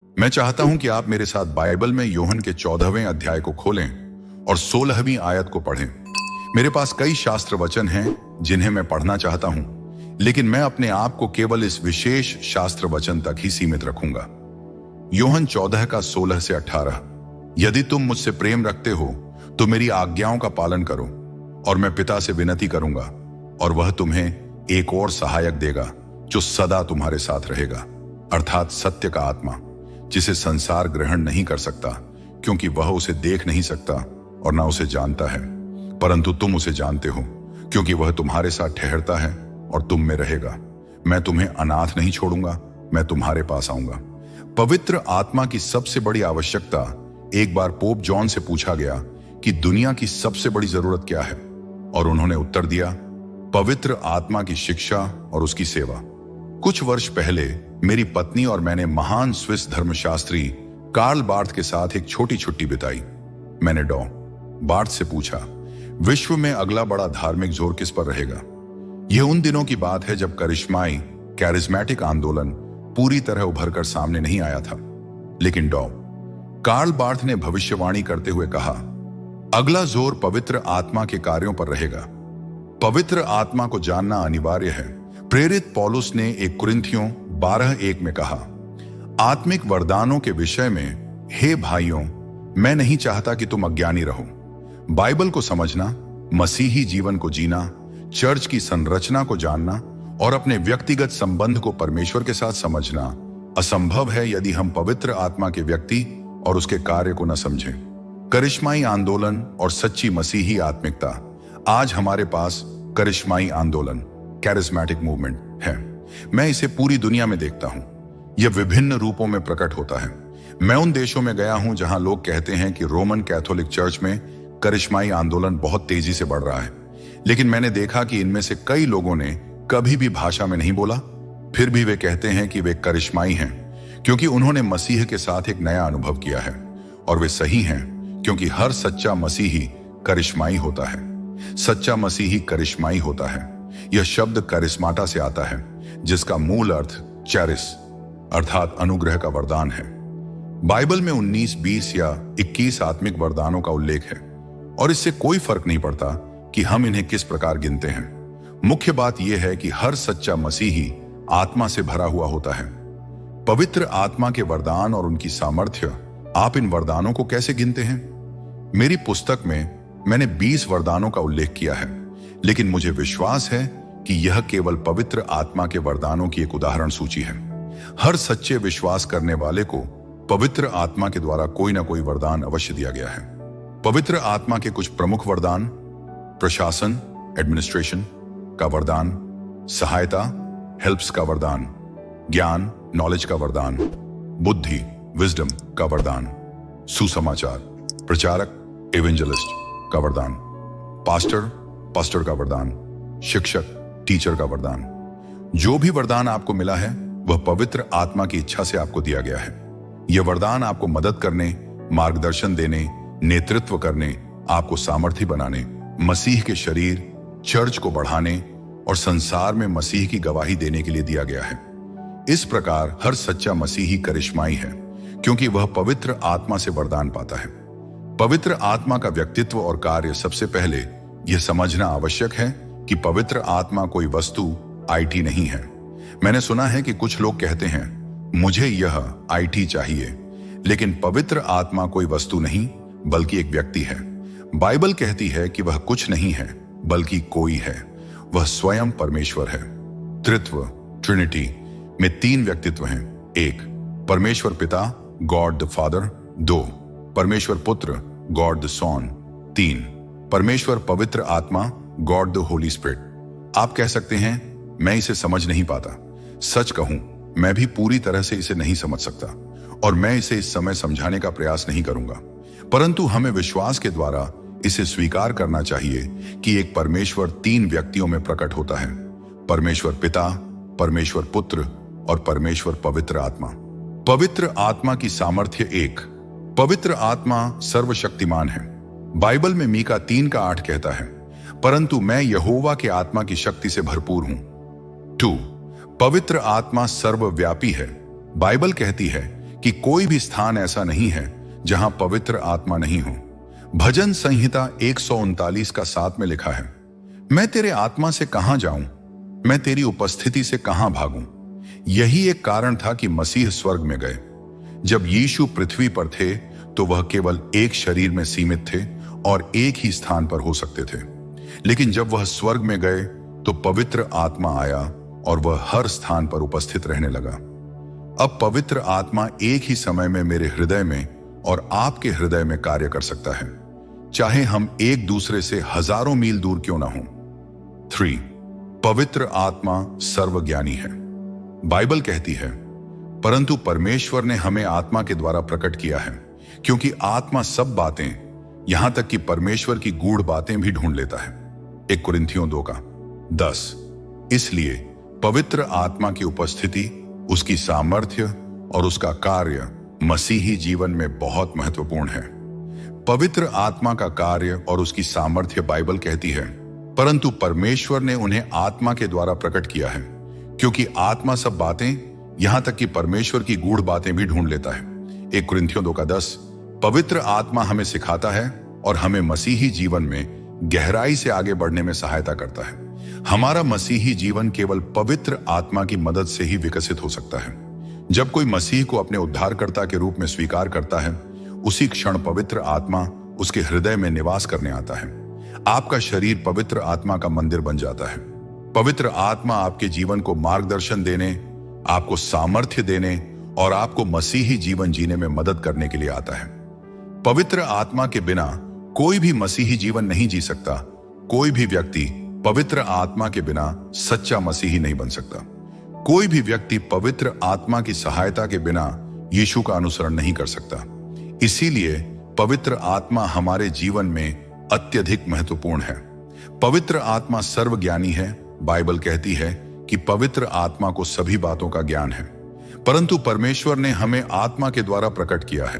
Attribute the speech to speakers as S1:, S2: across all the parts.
S1: मैं चाहता हूं कि आप मेरे साथ बाइबल में यूहन्ना के 14वें अध्याय को खोलें और 16वीं आयत को पढ़ें। मेरे पास कई शास्त्र वचन हैं जिन्हें मैं पढ़ना चाहता हूं, लेकिन मैं अपने आप को केवल इस विशेष शास्त्र वचन तक ही सीमित रखूंगा। यूहन्ना 14 का 16 से 18। यदि तुम मुझसे प्रेम रखते हो तो मेरी आज्ञाओं का पालन करो, और मैं पिता से विनती करूंगा और वह तुम्हें एक और सहायक देगा जो सदा तुम्हारे साथ रहेगा, अर्थात सत्य का आत्मा, जिसे संसार ग्रहण नहीं कर सकता क्योंकि वह उसे देख नहीं सकता और ना उसे जानता है, परंतु तुम उसे जानते हो क्योंकि वह तुम्हारे साथ ठहरता है और तुम में रहेगा। मैं तुम्हें अनाथ नहीं छोड़ूंगा, मैं तुम्हारे पास आऊंगा। पवित्र आत्मा की सबसे बड़ी आवश्यकता एक बार पोप जॉन से पूछा गया कि दुनिया की सबसे बड़ी जरूरत क्या है, और उन्होंने उत्तर दिया, पवित्र आत्मा की शिक्षा और उसकी सेवा। कुछ वर्ष पहले मेरी पत्नी और मैंने महान स्विस धर्मशास्त्री कार्ल बार्थ के साथ एक छोटी छुट्टी बिताई। मैंने डॉ बार्थ से पूछा, विश्व में अगला बड़ा धार्मिक जोर किस पर रहेगा? यह उन दिनों की बात है जब करिश्माई कैरिज्मेटिक आंदोलन पूरी तरह उभर कर सामने नहीं आया था, लेकिन डॉ कार्ल बार्थ ने भविष्यवाणी करते हुए कहा, अगला जोर पवित्र आत्मा के कार्यों पर रहेगा। पवित्र आत्मा को जानना अनिवार्य है। प्रेरित पौलुस ने 1 कुरिन्थियों 12:1 में कहा, आत्मिक वरदानों के विषय में हे भाइयों, मैं नहीं चाहता कि तुम अज्ञानी रहो। बाइबल को समझना, मसीही जीवन को जीना, चर्च की संरचना को जानना और अपने व्यक्तिगत संबंध को परमेश्वर के साथ समझना असंभव है यदि हम पवित्र आत्मा के व्यक्ति और उसके कार्य को न समझें। करिश्माई आंदोलन और सच्ची मसीही आत्मिकता। आज हमारे पास करिश्माई आंदोलन कैरिज्मेटिक मूवमेंट है। मैं इसे पूरी दुनिया में देखता हूं। यह विभिन्न रूपों में प्रकट होता है। मैं उन देशों में गया हूं जहां लोग कहते हैं कि रोमन कैथोलिक चर्च में करिश्माई आंदोलन बहुत तेजी से बढ़ रहा है, लेकिन मैंने देखा कि इनमें से कई लोगों ने कभी भी भाषा में नहीं बोला, फिर भी वे कहते हैं कि वे करिश्माई हैं क्योंकि उन्होंने मसीह के साथ एक नया अनुभव किया है। और वे सही हैं, क्योंकि हर सच्चा मसीही करिश्माई होता है। सच्चा मसीही करिश्माई होता है। यह शब्द करिश्माटा से आता है, जिसका मूल अर्थ चैरिस अर्थात अनुग्रह का वरदान है। बाइबल में 19, 20 या 21 आत्मिक वरदानों का उल्लेख है, और इससे कोई फर्क नहीं पड़ता कि हम इन्हें किस प्रकार गिनते हैं। मुख्य बात यह है कि हर सच्चा मसीही आत्मा से भरा हुआ होता है। पवित्र आत्मा के वरदान और उनकी सामर्थ्य। आप इन वरदानों को कैसे गिनते हैं? मेरी पुस्तक में मैंने 20 वरदानों का उल्लेख किया है, लेकिन मुझे विश्वास है कि यह केवल पवित्र आत्मा के वरदानों की एक उदाहरण सूची है। हर सच्चे विश्वास करने वाले को पवित्र आत्मा के द्वारा कोई ना कोई वरदान अवश्य दिया गया है। पवित्र आत्मा के कुछ प्रमुख वरदान: प्रशासन एडमिनिस्ट्रेशन का वरदान, सहायता हेल्प्स का वरदान, ज्ञान नॉलेज का वरदान, बुद्धि विजडम का वरदान, सुसमाचार प्रचारक एवेंजलिस्ट का वरदान, पास्टर का वरदान, शिक्षक टीचर का वरदान। जो भी वरदान आपको मिला है वह पवित्र आत्मा की इच्छा से आपको दिया गया है। यह वरदान आपको मदद करने, मार्गदर्शन देने, नेतृत्व करने, आपको सामर्थी बनाने, मसीह के शरीर चर्च को बढ़ाने और संसार में मसीह की गवाही देने के लिए दिया गया है। इस प्रकार हर सच्चा मसीही करिश्माई है, क्योंकि वह पवित्र आत्मा से वरदान पाता है। पवित्र आत्मा का व्यक्तित्व और कार्य। सबसे पहले यह समझना आवश्यक है कि पवित्र आत्मा कोई वस्तु आईटी नहीं है। मैंने सुना है कि कुछ लोग कहते हैं, मुझे यह आईटी चाहिए, लेकिन पवित्र आत्मा कोई वस्तु नहीं बल्कि एक व्यक्ति है। बाइबल कहती है कि वह कुछ नहीं है बल्कि कोई है। वह स्वयं परमेश्वर है। त्रित्व ट्रिनिटी में 3 व्यक्तित्व हैं। 1 परमेश्वर पिता गॉड द फादर, 2 परमेश्वर पुत्र गॉड द सॉन, 3 परमेश्वर पवित्र आत्मा गॉड द होली स्पिरिट। आप कह सकते हैं, मैं इसे समझ नहीं पाता। सच कहूं, मैं भी पूरी तरह से इसे नहीं समझ सकता, और मैं इसे इस समय समझाने का प्रयास नहीं करूंगा, परंतु हमें विश्वास के द्वारा इसे स्वीकार करना चाहिए कि एक परमेश्वर 3 व्यक्तियों में प्रकट होता है: परमेश्वर पिता, परमेश्वर पुत्र और परमेश्वर पवित्र आत्मा। पवित्र आत्मा की सामर्थ्य। 1 पवित्र आत्मा सर्वशक्तिमान है। बाइबल में मीका 3:8 कहता है, परंतु मैं यहोवा के आत्मा की शक्ति से भरपूर हूं। 2 पवित्र आत्मा सर्वव्यापी है। बाइबल कहती है कि कोई भी स्थान ऐसा नहीं है जहां पवित्र आत्मा नहीं हो। भजन संहिता 139 का 7 में लिखा है, मैं तेरे आत्मा से कहां जाऊं, मैं तेरी उपस्थिति से कहां भागूं। यही एक कारण था कि मसीह स्वर्ग में गए। जब यीशु पृथ्वी पर थे तो वह केवल एक शरीर में सीमित थे और एक ही स्थान पर हो सकते थे, लेकिन जब वह स्वर्ग में गए तो पवित्र आत्मा आया और वह हर स्थान पर उपस्थित रहने लगा। अब पवित्र आत्मा एक ही समय में मेरे हृदय में और आपके हृदय में कार्य कर सकता है, चाहे हम एक दूसरे से हजारों मील दूर क्यों ना हों। 3. पवित्र आत्मा सर्वज्ञानी है। बाइबल कहती है, परंतु परमेश्वर ने हमें आत्मा के द्वारा प्रकट किया है, क्योंकि आत्मा सब बातें, यहां तक कि परमेश्वर की गूढ़ बातें भी ढूंढ लेता है। 1 कुरिन्थियों 2:10। इसलिए पवित्र आत्मा की उपस्थिति, उसकी सामर्थ्य और उसका कार्य मसीही जीवन में बहुत महत्वपूर्ण है। पवित्र आत्मा का कार्य और उसकी सामर्थ्य बाइबल कहती है, परंतु परमेश्वर ने उन्हें आत्मा के द्वारा प्रकट किया है, क्योंकि आत्मा सब बातें, यहां तक कि परमेश्वर की गूढ़ बातें भी ढूंढ लेता है। 1 कुरिन्थियों 2:10। पवित्र आत्मा हमें सिखाता है और हमें मसीही जीवन में गहराई से आगे बढ़ने में सहायता करता है। हमारा मसीही जीवन केवल पवित्र आत्मा की मदद से ही विकसित हो सकता है। जब कोई मसीह को अपने उद्धारकर्ता के रूप में स्वीकार करता है, उसी क्षण पवित्र आत्मा उसके हृदय में निवास करने आता है। आपका शरीर पवित्र आत्मा का मंदिर बन जाता है। पवित्र आत्मा आपके जीवन को मार्गदर्शन देने, आपको सामर्थ्य देने और आपको मसीही जीवन जीने में मदद करने के लिए आता है। पवित्र आत्मा के बिना कोई भी मसीही जीवन नहीं जी सकता। कोई भी व्यक्ति पवित्र आत्मा के बिना सच्चा मसीही नहीं बन सकता। कोई भी व्यक्ति पवित्र आत्मा की सहायता के बिना यीशु का अनुसरण नहीं कर सकता। इसीलिए पवित्र आत्मा हमारे जीवन में अत्यधिक महत्वपूर्ण है। पवित्र आत्मा सर्वज्ञानी है। बाइबल कहती है कि पवित्र आत्मा को सभी बातों का ज्ञान है, परंतु परमेश्वर ने हमें आत्मा के द्वारा प्रकट किया है,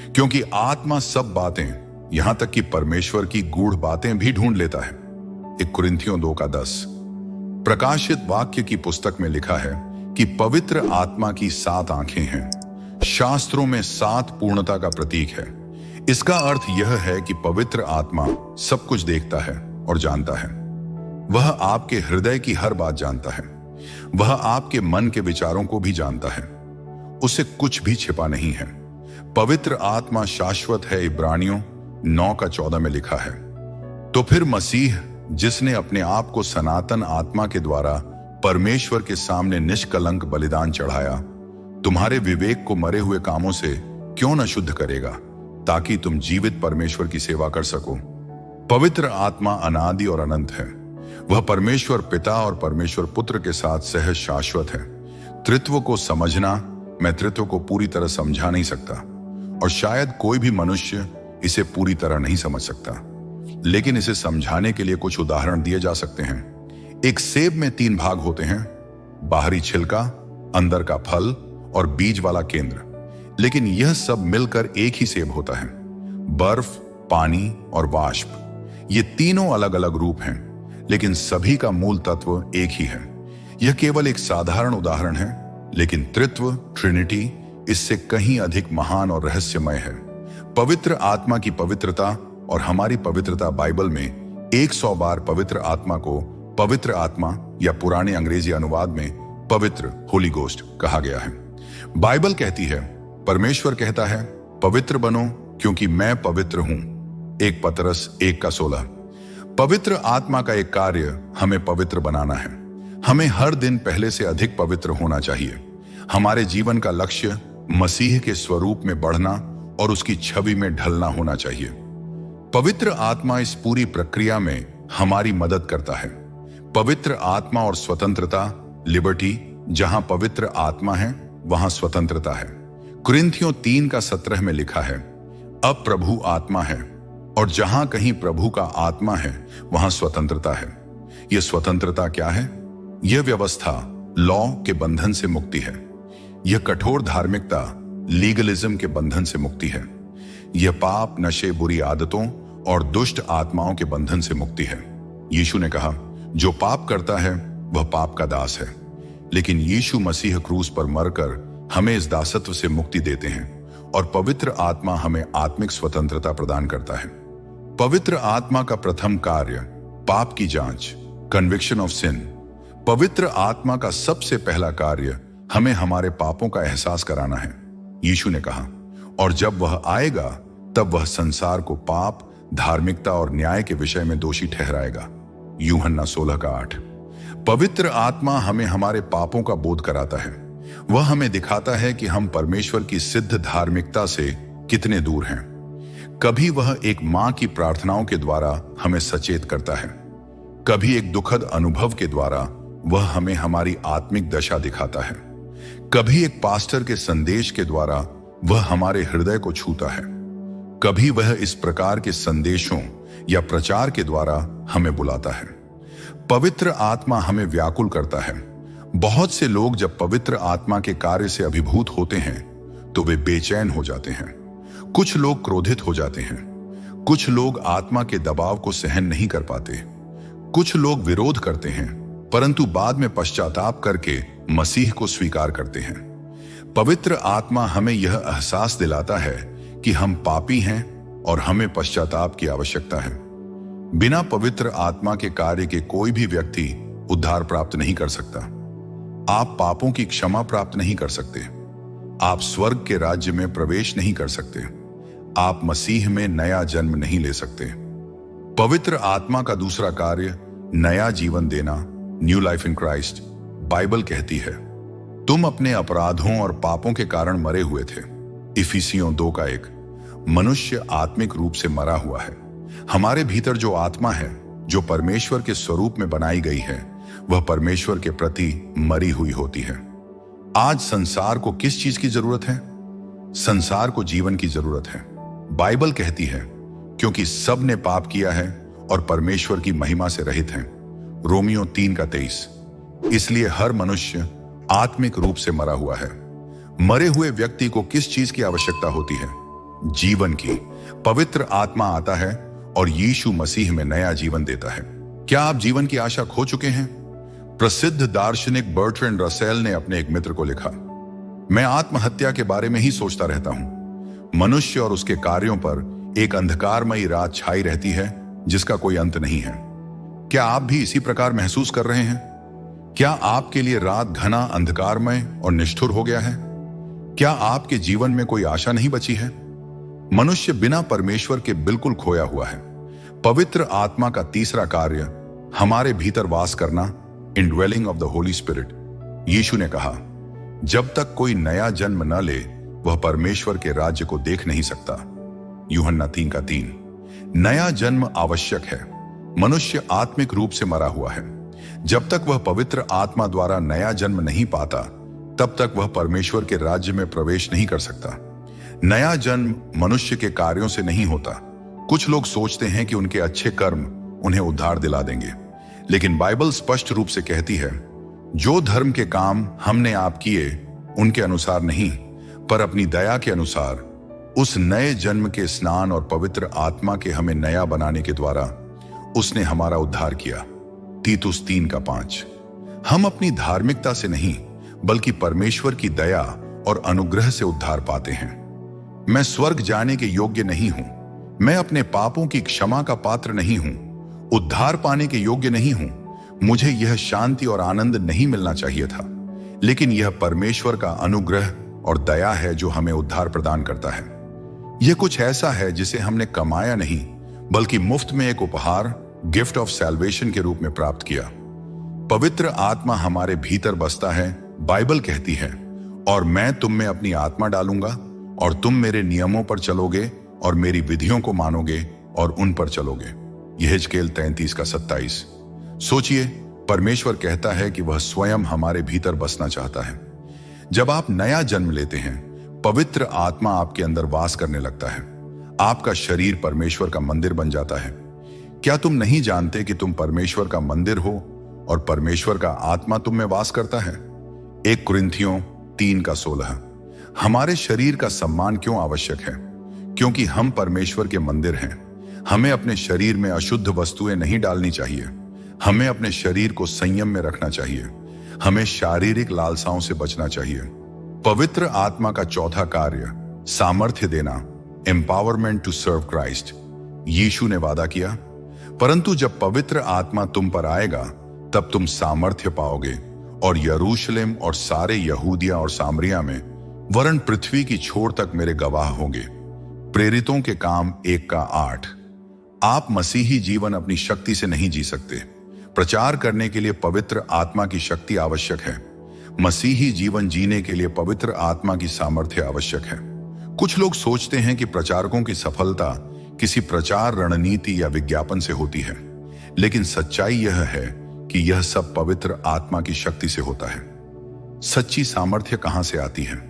S1: क्योंकि आत्मा सब बातें, यहां तक कि परमेश्वर की गूढ़ बातें भी ढूंढ लेता है। 1 कुरिन्थियों 2:10। प्रकाशित वाक्य की पुस्तक में लिखा है कि पवित्र आत्मा की 7 आंखें हैं। शास्त्रों में 7 पूर्णता का प्रतीक है। इसका अर्थ यह है कि पवित्र आत्मा सब कुछ देखता है और जानता है। वह आपके हृदय की हर बात जानता है। वह आपके मन के विचारों को भी जानता है। उसे कुछ भी छिपा नहीं है। पवित्र आत्मा शाश्वत है। इब्रानियों 9:14 में लिखा है, तो फिर मसीह, जिसने अपने आप को सनातन आत्मा के द्वारा परमेश्वर के सामने निष्कलंक बलिदान चढ़ाया, तुम्हारे विवेक को मरे हुए कामों से क्यों न शुद्ध करेगा, ताकि तुम जीवित परमेश्वर की सेवा कर सको। पवित्र आत्मा अनादि और अनंत है। वह परमेश्वर पिता और परमेश्वर पुत्र के साथ सहज शाश्वत है। त्रित्व को समझना, मैं त्रित्व को पूरी तरह समझा नहीं सकता और शायद कोई भी मनुष्य इसे पूरी तरह नहीं समझ सकता, लेकिन इसे समझाने के लिए कुछ उदाहरण दिए जा सकते हैं। एक सेब में 3 भाग होते हैं, बाहरी छिलका, अंदर का फल और बीज वाला केंद्र, लेकिन यह सब मिलकर एक ही सेब होता है। बर्फ, पानी और वाष्प, ये तीनों अलग अलग रूप हैं, लेकिन सभी का मूल तत्व एक ही है। यह केवल एक साधारण उदाहरण है, लेकिन त्रित्व, ट्रिनिटी, इससे कहीं अधिक महान और रहस्यमय है। पवित्र आत्मा की पवित्रता और हमारी पवित्रता, बाइबल में 100 बार पवित्र आत्मा को पवित्र आत्मा या पुराने अंग्रेजी अनुवाद में पवित्र, होली गोस्ट कहा गया है। बाइबल कहती है, परमेश्वर कहता है, पवित्र बनो क्योंकि मैं पवित्र हूं। 1 पतरस 1:16। पवित्र आत्मा का एक कार्य हमें पवित्र बनाना है। हमें हर दिन पहले से अधिक पवित्र होना चाहिए। हमारे जीवन का लक्ष्य मसीह के स्वरूप में बढ़ना और उसकी छवि में ढलना होना चाहिए। पवित्र आत्मा इस पूरी प्रक्रिया में हमारी मदद करता है। पवित्र आत्मा और स्वतंत्रता, लिबर्टी, जहां पवित्र आत्मा है वहां स्वतंत्रता है। कुरिन्थियों 3:17 में लिखा है, अब प्रभु आत्मा है और जहां कहीं प्रभु का आत्मा है वहां स्वतंत्रता है। यह स्वतंत्रता क्या है? यह व्यवस्था, लॉ के बंधन से मुक्ति है। यह कठोर धार्मिकता, लीगलिज्म के बंधन से मुक्ति है। यह पाप, नशे, बुरी आदतों और दुष्ट आत्माओं के बंधन से मुक्ति है। यीशु ने कहा, जो पाप करता है वह पाप का दास है, लेकिन यीशु मसीह क्रूस पर मरकर हमें इस दासत्व से मुक्ति देते हैं और पवित्र आत्मा हमें आत्मिक स्वतंत्रता प्रदान करता है। पवित्र आत्मा का प्रथम कार्य पाप की जांच, कन्विक्शन ऑफ सिन। पवित्र आत्मा का सबसे पहला कार्य हमें हमारे पापों का एहसास कराना है। यीशु ने कहा, और जब वह आएगा तब वह संसार को पाप, धार्मिकता और न्याय के विषय में दोषी ठहराएगा। यूहन्ना 16:8। पवित्र आत्मा हमें हमारे पापों का बोध कराता है। वह हमें दिखाता है कि हम परमेश्वर की सिद्ध धार्मिकता से कितने दूर हैं। कभी वह एक मां की प्रार्थनाओं के द्वारा हमें सचेत करता है, कभी एक दुखद अनुभव के द्वारा वह हमें हमारी आत्मिक दशा दिखाता है, कभी एक पास्टर के संदेश के द्वारा वह हमारे हृदय को छूता है, कभी वह इस प्रकार के संदेशों या प्रचार के द्वारा हमें बुलाता है। पवित्र आत्मा हमें व्याकुल करता है। बहुत से लोग जब पवित्र आत्मा के कार्य से अभिभूत होते हैं तो वे बेचैन हो जाते हैं। कुछ लोग क्रोधित हो जाते हैं, कुछ लोग आत्मा के दबाव को सहन नहीं कर पाते, कुछ लोग विरोध करते हैं परंतु बाद में पश्चाताप करके मसीह को स्वीकार करते हैं। पवित्र आत्मा हमें यह एहसास दिलाता है कि हम पापी हैं और हमें पश्चाताप की आवश्यकता है। बिना पवित्र आत्मा के कार्य के कोई भी व्यक्ति उद्धार प्राप्त नहीं कर सकता। आप पापों की क्षमा प्राप्त नहीं कर सकते, आप स्वर्ग के राज्य में प्रवेश नहीं कर सकते, आप मसीह में नया जन्म नहीं ले सकते। पवित्र आत्मा का दूसरा कार्य नया जीवन देना, new life in Christ. Bible कहती है, तुम अपने अपराधों और पापों के कारण मरे हुए थे। इफिसियों 2:1। मनुष्य आत्मिक रूप से मरा हुआ है। हमारे भीतर जो आत्मा है, जो परमेश्वर के स्वरूप में बनाई गई है, वह परमेश्वर के प्रति मरी हुई होती है। आज संसार को किस चीज की जरूरत है? संसार को जीवन की जरूरत है। बाइबल कहती है, क्योंकि सब ने पाप किया है और परमेश्वर की महिमा से रहित हैं। रोमियो 3:23। इसलिए हर मनुष्य आत्मिक रूप से मरा हुआ है। मरे हुए व्यक्ति को किस चीज की आवश्यकता होती है? जीवन की। पवित्र आत्मा आता है और यीशु मसीह में नया जीवन देता है। क्या आप जीवन की आशा खो चुके हैं? प्रसिद्ध दार्शनिक बर्ट्रैंड रसेल ने अपने एक मित्र को लिखा, मैं आत्महत्या के बारे में ही सोचता रहता हूं। मनुष्य और उसके कार्यों पर एक अंधकारमयी रात छाई रहती है जिसका कोई अंत नहीं है। क्या आप भी इसी प्रकार महसूस कर रहे हैं? क्या आपके लिए रात घना, अंधकारमय और निष्ठुर हो गया है? क्या आपके जीवन में कोई आशा नहीं बची है? मनुष्य बिना परमेश्वर के बिल्कुल खोया हुआ है। पवित्र आत्मा का तीसरा कार्य हमारे भीतर वास करना, indwelling of the Holy Spirit. यीशु ने कहा, जब तक कोई नया जन्म न ले वह परमेश्वर के राज्य को देख नहीं सकता। यूहन्ना 3:3। नया जन्म आवश्यक है। मनुष्य आत्मिक रूप से मरा हुआ है। जब तक वह पवित्र आत्मा द्वारा नया जन्म नहीं पाता तब तक वह परमेश्वर के राज्य में प्रवेश नहीं कर सकता। नया जन्म मनुष्य के कार्यों से नहीं होता। कुछ लोग सोचते हैं कि उनके अच्छे कर्म उन्हें उद्धार दिला देंगे, लेकिन बाइबल स्पष्ट रूप से कहती है, जो धर्म के काम हमने आप किए उनके अनुसार नहीं, पर अपनी दया के अनुसार उस नए जन्म के स्नान और पवित्र आत्मा के हमें नया बनाने के द्वारा उसने हमारा उद्धार किया। तीतुस 3:5। हम अपनी धार्मिकता से नहीं बल्कि परमेश्वर की दया और अनुग्रह से उद्धार पाते हैं। मैं स्वर्ग जाने के योग्य नहीं हूं, मैं अपने पापों की क्षमा का पात्र नहीं हूं, उद्धार पाने के योग्य नहीं हूं, मुझे यह शांति और आनंद नहीं मिलना चाहिए था, लेकिन यह परमेश्वर का अनुग्रह और दया है जो हमें उद्धार प्रदान करता है। यह कुछ ऐसा है जिसे हमने कमाया नहीं बल्कि मुफ्त में एक उपहार, गिफ्ट ऑफ सैल्वेशन के रूप में प्राप्त किया। पवित्र आत्मा हमारे भीतर बसता है। बाइबल कहती है, और मैं तुम में अपनी आत्मा डालूंगा और तुम मेरे नियमों पर चलोगे और मेरी विधियों को मानोगे और उन पर चलोगे। यहेजकेल 33:27। सोचिए, परमेश्वर कहता है कि वह स्वयं हमारे भीतर बसना चाहता है। जब आप नया जन्म लेते हैं, पवित्र आत्मा आपके अंदर वास करने लगता है। आपका शरीर परमेश्वर का मंदिर बन जाता है। क्या तुम नहीं जानते कि तुम परमेश्वर का मंदिर हो और परमेश्वर का आत्मा तुम में वास करता है? 1 कुरिन्थियों 3:16। हमारे शरीर का सम्मान क्यों आवश्यक है? क्योंकि हम परमेश्वर के मंदिर हैं। हमें अपने शरीर में अशुद्ध वस्तुएं नहीं डालनी चाहिए। हमें अपने शरीर को संयम में रखना चाहिए। हमें शारीरिक लालसाओं से बचना चाहिए। पवित्र आत्मा का चौथा कार्य सामर्थ्य देना, एम्पावरमेंट टू सर्व क्राइस्ट। यीशु ने वादा किया, परंतु जब पवित्र आत्मा तुम पर आएगा तब तुम सामर्थ्य पाओगे और यरूशलेम और सारे यहूदिया और सामरिया में वरन पृथ्वी की छोर तक मेरे गवाह होंगे। प्रेरितों के काम 1:8। आप मसीही जीवन अपनी शक्ति से नहीं जी सकते। प्रचार करने के लिए पवित्र आत्मा की शक्ति आवश्यक है। मसीही जीवन जीने के लिए पवित्र आत्मा की सामर्थ्य आवश्यक है। कुछ लोग सोचते हैं कि प्रचारकों की सफलता किसी प्रचार रणनीति या विज्ञापन से होती है, लेकिन सच्चाई यह है कि यह सब पवित्र आत्मा की शक्ति से होता है। सच्ची सामर्थ्य कहां से आती है?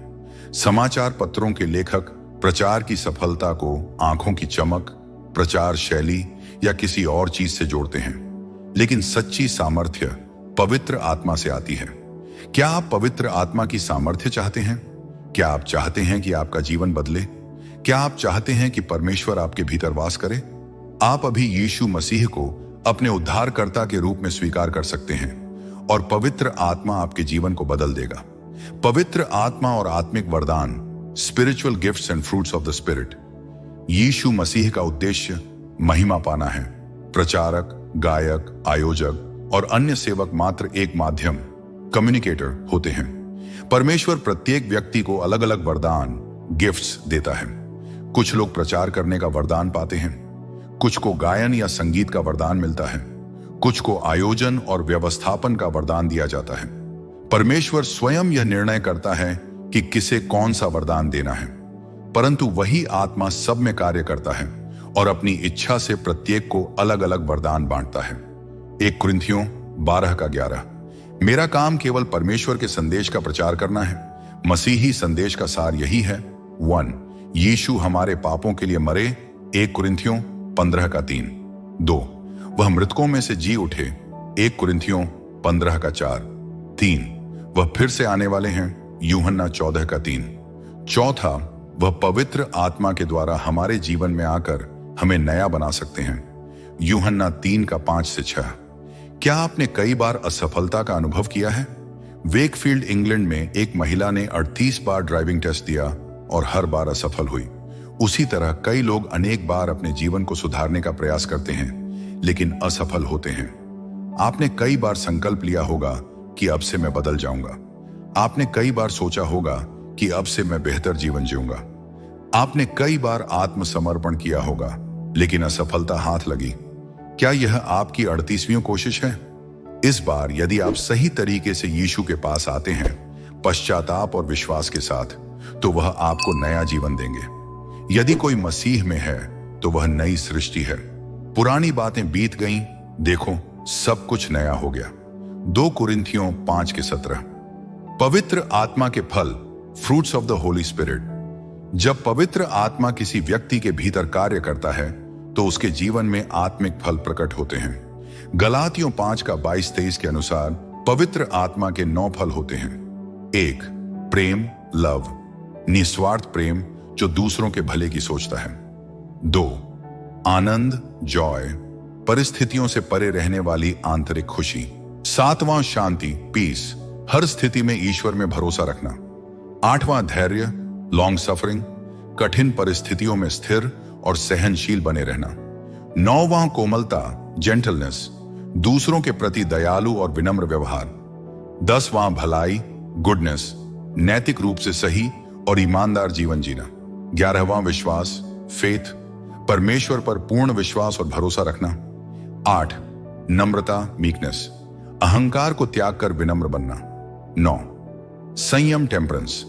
S1: समाचार पत्रों के लेखक प्रचार की सफलता को आंखों की चमक, प्रचार शैली या किसी और चीज से जोड़ते हैं, लेकिन सच्ची सामर्थ्य पवित्र आत्मा से आती है। क्या आप पवित्र आत्मा की सामर्थ्य चाहते हैं? क्या आप चाहते हैं कि आपका जीवन बदले? क्या आप चाहते हैं कि परमेश्वर आपके भीतर वास करे? आप अभी यीशु मसीह को अपने उद्धारकर्ता के रूप में स्वीकार कर सकते हैं और पवित्र आत्मा आपके जीवन को बदल देगा। पवित्र आत्मा और आत्मिक वरदान, spiritual gifts and fruits of the spirit. यीशु मसीह का उद्देश्य महिमा पाना है। प्रचारक, गायक, आयोजक और अन्य सेवक मात्र एक माध्यम, कम्युनिकेटर होते हैं। परमेश्वर प्रत्येक व्यक्ति को अलग अलग वरदान, गिफ्ट्स देता है। कुछ लोग प्रचार करने का वरदान पाते हैं, कुछ को गायन या संगीत का वरदान मिलता है, कुछ को आयोजन और व्यवस्थापन का वरदान दिया जाता है। परमेश्वर स्वयं यह निर्णय करता है कि किसे कौन सा वरदान देना है, परंतु वही आत्मा सब में कार्य करता है और अपनी इच्छा से प्रत्येक को अलग अलग वरदान बांटता है। 1 कुरिन्थियों 12:11। मेरा काम केवल परमेश्वर के संदेश का प्रचार करना है। मसीही संदेश का सार यही है। 1, यीशु हमारे पापों के लिए मरे, 1 कुरिन्थियों 15:3। 2, वह मृतकों में से जी उठे, 1 कुरिन्थियों 15:4। 3, वह फिर से आने वाले हैं, यूहन्ना 14:3। 4, वह पवित्र आत्मा के द्वारा हमारे जीवन में आकर हमें नया बना सकते हैं, यूहन्ना 3:5-6। क्या आपने कई बार असफलता का अनुभव किया है? वेकफील्ड इंग्लैंड में एक महिला ने 38 बार ड्राइविंग टेस्ट दिया और हर बार असफल हुई। उसी तरह कई लोग अनेक बार अपने जीवन को सुधारने का प्रयास करते हैं, लेकिन असफल होते हैं। आपने कई बार संकल्प लिया होगा कि अब से मैं बदल जाऊंगा। आपने कई बार सोचा होगा कि अब से मैं बेहतर जीवन जीऊंगा। आपने कई बार आत्मसमर्पण किया होगा, लेकिन असफलता हाथ लगी। क्या यह आपकी 38वीं कोशिश है? इस बार यदि आप सही तरीके से यीशु के पास आते हैं, पश्चाताप और विश्वास के साथ, तो वह आपको नया जीवन देंगे। यदि कोई मसीह में है तो वह नई सृष्टि है। पुरानी बातें बीत गईं, देखो सब कुछ नया हो गया। 2 कुरिन्थियों 5:17। पवित्र आत्मा के फल, fruits of the Holy spirit. जब पवित्र आत्मा किसी व्यक्ति के भीतर कार्य करता है तो उसके जीवन में आत्मिक फल प्रकट होते हैं। गलातियों 5:22-23 के अनुसार पवित्र आत्मा के 9 फल होते हैं। 1, प्रेम, लव, निस्वार्थ प्रेम जो दूसरों के भले की सोचता है। 2, आनंद, जॉय, परिस्थितियों से परे रहने वाली आंतरिक खुशी। 7वां शांति, पीस, हर स्थिति में ईश्वर में भरोसा रखना। 8वां धैर्य, लॉन्ग सफरिंग, कठिन परिस्थितियों में स्थिर और सहनशील बने रहना। 9वां कोमलता, जेंटलनेस, दूसरों के प्रति दयालु और विनम्र व्यवहार। 10वां भलाई, गुडनेस, नैतिक रूप से सही और ईमानदार जीवन जीना। 11वां विश्वास, फेथ, परमेश्वर पर पूर्ण विश्वास और भरोसा रखना। 8, नम्रता, मीकनेस, अहंकार को त्याग कर विनम्र बनना। 9, संयम, टेम्परेंस,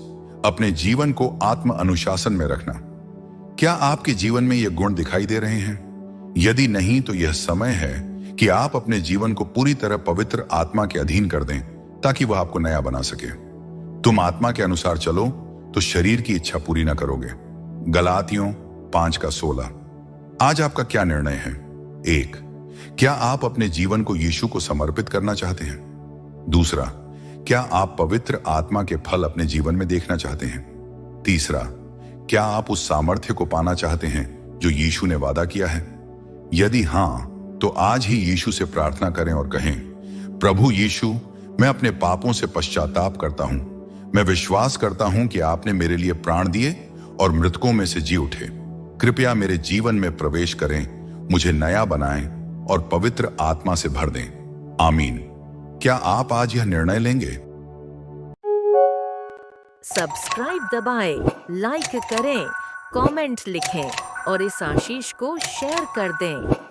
S1: अपने जीवन को आत्म अनुशासन में रखना। क्या आपके जीवन में ये गुण दिखाई दे रहे हैं? यदि नहीं तो यह समय है कि आप अपने जीवन को पूरी तरह पवित्र आत्मा के अधीन कर दें ताकि वह आपको नया बना सके। तुम आत्मा के अनुसार चलो तो शरीर की इच्छा पूरी ना करोगे। गलातियों 5:16। आज आपका क्या निर्णय है? 1, क्या आप अपने जीवन को यीशु को समर्पित करना चाहते हैं? 2, क्या आप पवित्र आत्मा के फल अपने जीवन में देखना चाहते हैं? 3, क्या आप उस सामर्थ्य को पाना चाहते हैं जो यीशु ने वादा किया है? यदि हां, तो आज ही यीशु से प्रार्थना करें और कहें, प्रभु यीशु, मैं अपने पापों से पश्चाताप करता हूं। मैं विश्वास करता हूं कि आपने मेरे लिए प्राण दिए और मृतकों में से जी उठे। कृपया मेरे जीवन में प्रवेश करें, मुझे नया बनाएं और पवित्र आत्मा से भर दें। आमीन। क्या आप आज यह निर्णय लेंगे?
S2: सब्सक्राइब दबाएं, लाइक करें, कमेंट लिखें और इस आशीष को शेयर कर दें।